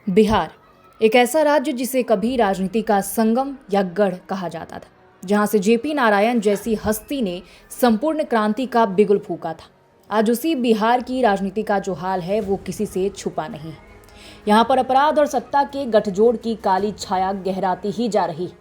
बिहार एक ऐसा राज्य जिसे कभी राजनीति का संगम या गढ़ कहा जाता था, जहां से जेपी नारायण जैसी हस्ती ने संपूर्ण क्रांति का बिगुल फूंका था। आज उसी बिहार की राजनीति का जो हाल है वो किसी से छुपा नहीं है। यहाँ पर अपराध और सत्ता के गठजोड़ की काली छाया गहराती ही जा रही है।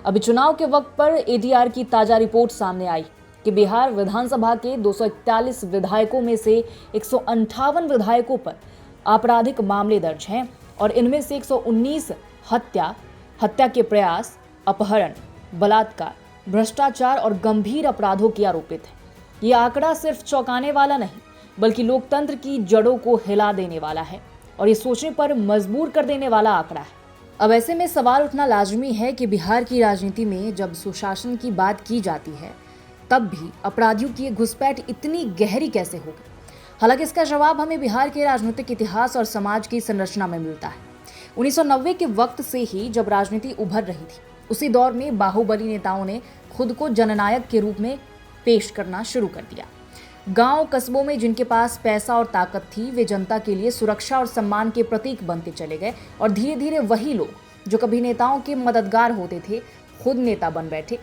अभी चुनाव के वक्त पर एडीआर की ताजा रिपोर्ट सामने आई कि बिहार विधानसभा के 241 विधायकों में से 158 विधायकों पर आपराधिक मामले दर्ज हैं और इनमें से 119 हत्या के प्रयास, अपहरण, बलात्कार, भ्रष्टाचार और गंभीर अपराधों की आरोपित है। ये आंकड़ा सिर्फ चौंकाने वाला नहीं, बल्कि लोकतंत्र की जड़ों को हिला देने वाला है और ये सोचने पर मजबूर कर देने वाला आंकड़ा है। अब ऐसे में सवाल उठना लाजमी है कि बिहार की राजनीति में जब सुशासन की बात की जाती है, तब भी अपराधियों की घुसपैठ इतनी गहरी कैसे हो गई? हालांकि इसका जवाब हमें बिहार के राजनीतिक इतिहास और समाज की संरचना में मिलता है। 1990 के वक्त से ही जब राजनीति उभर रही थी, उसी दौर में बाहुबली नेताओं ने खुद को जननायक के रूप में पेश करना शुरू कर दिया। गांव कस्बों में जिनके पास पैसा और ताकत थी, वे जनता के लिए सुरक्षा और सम्मान के प्रतीक बनते चले गए और धीरे धीरे वही लोग जो कभी नेताओं के मददगार होते थे, खुद नेता बन बैठे।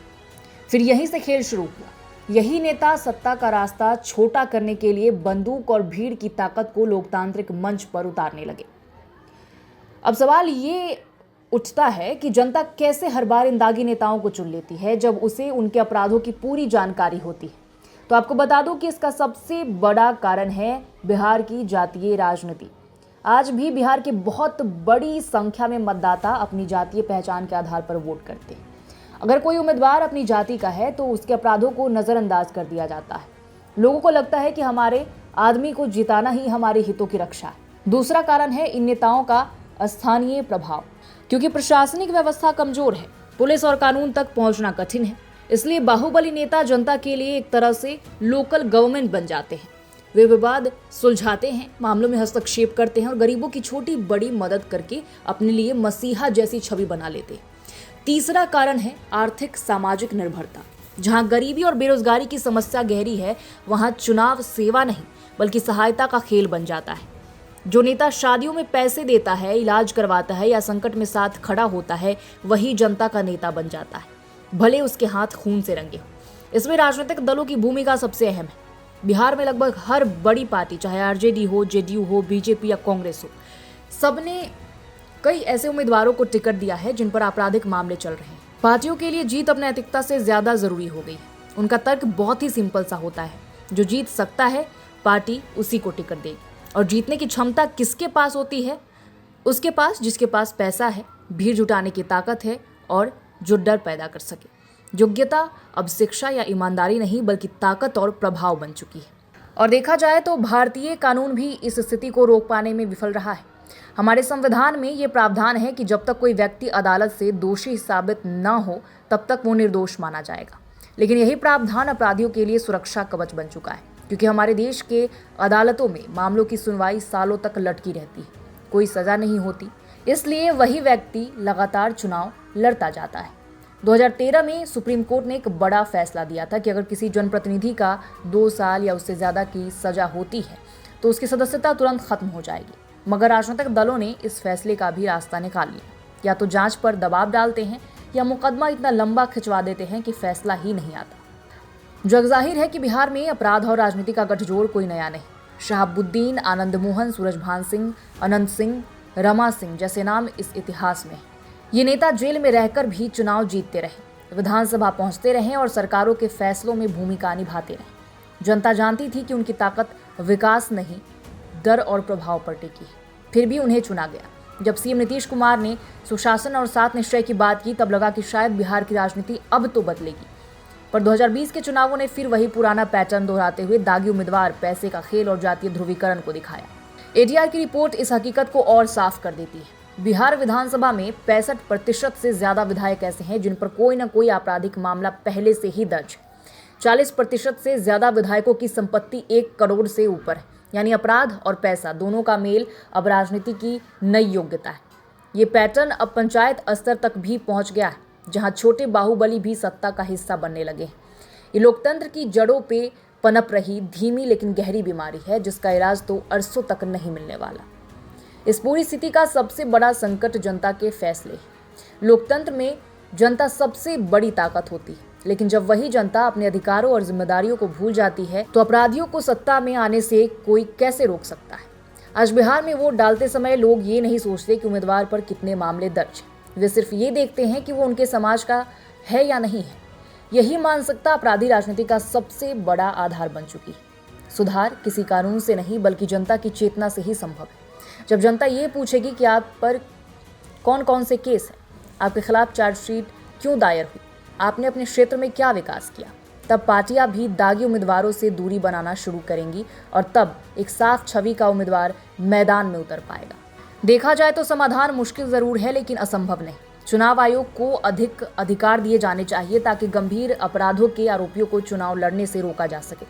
फिर यहीं से खेल शुरू हुआ। यही नेता सत्ता का रास्ता छोटा करने के लिए बंदूक और भीड़ की ताकत को लोकतांत्रिक मंच पर उतारने लगे। अब सवाल ये उठता है कि जनता कैसे हर बार इन दागी नेताओं को चुन लेती है जब उसे उनके अपराधों की पूरी जानकारी होती है। तो आपको बता दूं कि इसका सबसे बड़ा कारण है बिहार की जातीय राजनीति। आज भी बिहार के बहुत बड़ी संख्या में मतदाता अपनी जातीय पहचान के आधार पर वोट करते हैं। अगर कोई उम्मीदवार अपनी जाति का है तो उसके अपराधों को नजरअंदाज कर दिया जाता है। लोगों को लगता है कि हमारे आदमी को जिताना ही हमारे हितों की रक्षा है। दूसरा कारण है इन नेताओं का स्थानीय प्रभाव। क्योंकि प्रशासनिक व्यवस्था कमजोर है, पुलिस और कानून तक पहुंचना कठिन है, इसलिए बाहुबली नेता जनता के लिए एक तरह से लोकल गवर्नमेंट बन जाते हैं। वे विवाद सुलझाते हैं, मामलों में हस्तक्षेप करते हैं और गरीबों की छोटी बड़ी मदद करके अपने लिए मसीहा जैसी छवि बना लेते हैं। तीसरा कारण है आर्थिक सामाजिक निर्भरता। जहां गरीबी और बेरोजगारी की समस्या गहरी है, वहां चुनाव सेवा नहीं बल्कि सहायता का खेल बन जाता है। जो नेता शादियों में पैसे देता है, इलाज करवाता है या संकट में साथ खड़ा होता है, वही जनता का नेता बन जाता है, भले उसके हाथ खून से रंगे हो। इसमें राजनीतिक दलों की भूमिका सबसे अहम है। बिहार में लगभग हर बड़ी पार्टी, चाहे आरजेडी हो, जेडीयू हो, बीजेपी या कांग्रेस हो, सबने कई ऐसे उम्मीदवारों को टिकट दिया है जिन पर आपराधिक मामले चल रहे हैं। पार्टियों के लिए जीत अपनी नैतिकता से ज्यादा जरूरी हो गई है। उनका तर्क बहुत ही सिंपल सा होता है, जो जीत सकता है पार्टी उसी को टिकट देगी। और जीतने की क्षमता किसके पास होती है? उसके पास जिसके पास पैसा है, भीड़ जुटाने की ताकत है और जो डर पैदा कर सके। योग्यता अब शिक्षा या ईमानदारी नहीं बल्कि ताकत और प्रभाव बन चुकी है। और देखा जाए तो भारतीय कानून भी इस स्थिति को रोक पाने में विफल रहा है। हमारे संविधान में ये प्रावधान है कि जब तक कोई व्यक्ति अदालत से दोषी साबित न हो, तब तक वो निर्दोष माना जाएगा। लेकिन यही प्रावधान अपराधियों के लिए सुरक्षा कवच बन चुका है, क्योंकि हमारे देश के अदालतों में मामलों की सुनवाई सालों तक लटकी रहती है, कोई सजा नहीं होती। इसलिए वही व्यक्ति लगातार चुनाव लड़ता जाता है। 2013 में सुप्रीम कोर्ट ने एक बड़ा फैसला दिया था कि अगर किसी जनप्रतिनिधि का 2 साल या उससे ज्यादा की सजा होती है तो उसकी सदस्यता तुरंत खत्म हो जाएगी। मगर राजनीतिक दलों ने इस फैसले का भी रास्ता निकाल लिया। या तो जांच पर दबाव डालते हैं या मुकदमा इतना लंबा खिंचवा देते हैं कि फैसला ही नहीं आता। जगजाहिर है कि बिहार में अपराध और राजनीति का गठजोड़ कोई नया नहीं। शहाबुद्दीन, आनंद मोहन, सूरजभान सिंह, अनंत सिंह, रमा सिंह जैसे नाम इस इतिहास में हैं। ये नेता जेल में रहकर भी चुनाव जीतते रहे, विधानसभा पहुंचते रहे और सरकारों के फैसलों में भूमिका निभाते रहे। जनता जानती थी कि उनकी ताकत विकास नहीं, डर और प्रभाव पर टिकी। फिर भी उन्हें चुना गया। जब सीएम नीतीश कुमार ने सुशासन और 7 निश्चय की बात की, तब लगा कि शायद बिहार की राजनीति अब तो बदलेगी। पर 2020 के चुनावों ने फिर वही पुराना पैटर्न दोहराते हुए दागी उम्मीदवार, पैसे का खेल और जातीय ध्रुवीकरण को दिखाया। एडीआर की रिपोर्ट इस हकीकत को और साफ कर देती है। बिहार विधानसभा में 65% से ज्यादा विधायक ऐसे हैं जिन पर कोई न कोई आपराधिक मामला पहले से ही दर्ज है। 40% से ज्यादा विधायकों की संपत्ति 1 करोड़ से ऊपर है। यानी अपराध और पैसा दोनों का मेल अब राजनीति की नई योग्यता है। ये पैटर्न अब पंचायत स्तर तक भी पहुंच गया है, जहां छोटे बाहुबली भी सत्ता का हिस्सा बनने लगे हैं। ये लोकतंत्र की जड़ों पे पनप रही धीमी लेकिन गहरी बीमारी है, जिसका इलाज तो अरसों तक नहीं मिलने वाला। इस पूरी स्थिति का सबसे बड़ा संकट जनता के फैसले हैं। लोकतंत्र में जनता सबसे बड़ी ताकत होती है, लेकिन जब वही जनता अपने अधिकारों और जिम्मेदारियों को भूल जाती है तो अपराधियों को सत्ता में आने से कोई कैसे रोक सकता है। आज बिहार में वोट डालते समय लोग ये नहीं सोचते कि उम्मीदवार पर कितने मामले दर्ज हैं। वे सिर्फ ये देखते हैं कि वो उनके समाज का है या नहीं है। यही मानसिकता अपराधी राजनीति का सबसे बड़ा आधार बन चुकी है। सुधार किसी कानून से नहीं बल्कि जनता की चेतना से ही संभव है। जब जनता ये पूछेगी कि आप पर कौन कौन से केस हैं, आपके खिलाफ चार्जशीट क्यों दायर हुई, आपने अपने क्षेत्र में क्या विकास किया, तब पार्टियां भी दागी उम्मीदवारों से दूरी बनाना शुरू करेंगी और तब एक साफ छवि का उम्मीदवार मैदान में उतर पाएगा। देखा जाए तो समाधान मुश्किल जरूर है, लेकिन असंभव नहीं। चुनाव आयोग को अधिक अधिकार दिए जाने चाहिए ताकि गंभीर अपराधों के आरोपियों को चुनाव लड़ने से रोका जा सके।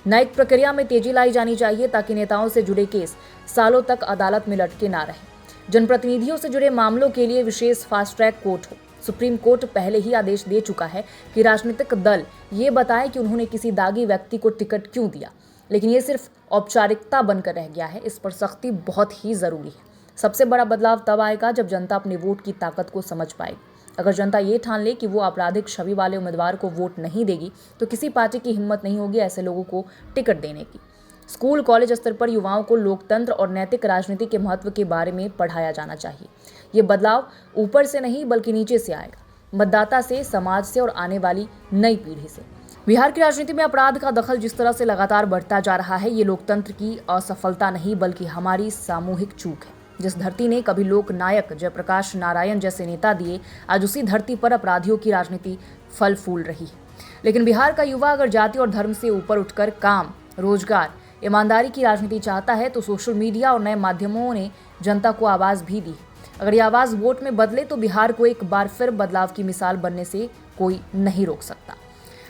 न्यायिक प्रक्रिया में तेजी लाई जानी चाहिए ताकि नेताओं से जुड़े केस सालों तक अदालत में लटके ना रहे। जनप्रतिनिधियों से जुड़े मामलों के लिए विशेष फास्ट ट्रैक कोर्ट हो। सुप्रीम कोर्ट पहले ही आदेश दे चुका है कि राजनीतिक दल ये बताएं कि उन्होंने किसी दागी व्यक्ति को टिकट क्यों दिया, लेकिन ये सिर्फ औपचारिकता बनकर रह गया है। इस पर सख्ती बहुत ही जरूरी है। सबसे बड़ा बदलाव तब आएगा जब जनता अपने वोट की ताकत को समझ पाएगी। अगर जनता ये ठान ले कि वो आपराधिक छवि वाले उम्मीदवार को वोट नहीं देगी तो किसी पार्टी की हिम्मत नहीं होगी ऐसे लोगों को टिकट देने की। स्कूल कॉलेज स्तर पर युवाओं को लोकतंत्र और नैतिक राजनीति के महत्व के बारे में पढ़ाया जाना चाहिए। ये बदलाव ऊपर से नहीं बल्कि नीचे से आएगा, मतदाता से, समाज से और आने वाली नई पीढ़ी से। बिहार की राजनीति में अपराध का दखल जिस तरह से लगातार बढ़ता जा रहा है, ये लोकतंत्र की असफलता नहीं बल्कि हमारी सामूहिक चूक है। जिस धरती ने कभी लोक नायक जयप्रकाश नारायण जैसे नेता दिए, आज उसी धरती पर अपराधियों की राजनीति फल फूल रही है। लेकिन बिहार का युवा अगर जाति और धर्म से ऊपर उठकर काम, रोजगार, ईमानदारी की राजनीति चाहता है तो सोशल मीडिया और नए माध्यमों ने जनता को आवाज भी दी। अगर ये आवाज वोट में बदले तो बिहार को एक बार फिर बदलाव की मिसाल बनने से कोई नहीं रोक सकता।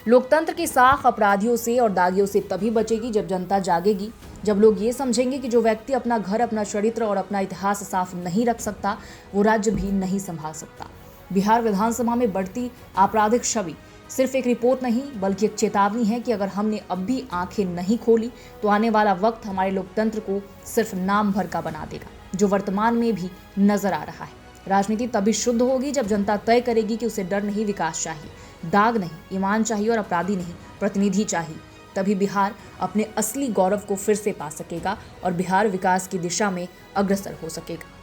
लोकतंत्र की साख अपराधियों से और दागियों से तभी बचेगी जब जनता जागेगी, जब लोग ये समझेंगे कि जो व्यक्ति अपना घर, अपना चरित्र और अपना इतिहास साफ नहीं रख सकता वो राज्य भी नहीं संभाल सकता। बिहार विधानसभा में बढ़ती आपराधिक छवि सिर्फ एक रिपोर्ट नहीं बल्कि एक चेतावनी है कि अगर हमने अब भी आंखें नहीं खोली तो आने वाला वक्त हमारे लोकतंत्र को सिर्फ नाम भर का बना देगा, जो वर्तमान में भी नजर आ रहा है। राजनीति तभी शुद्ध होगी जब जनता तय करेगी कि उसे डर नहीं विकास चाहिए, दाग नहीं ईमान चाहिए और अपराधी नहीं प्रतिनिधि चाहिए। तभी बिहार अपने असली गौरव को फिर से पा सकेगा और बिहार विकास की दिशा में अग्रसर हो सकेगा।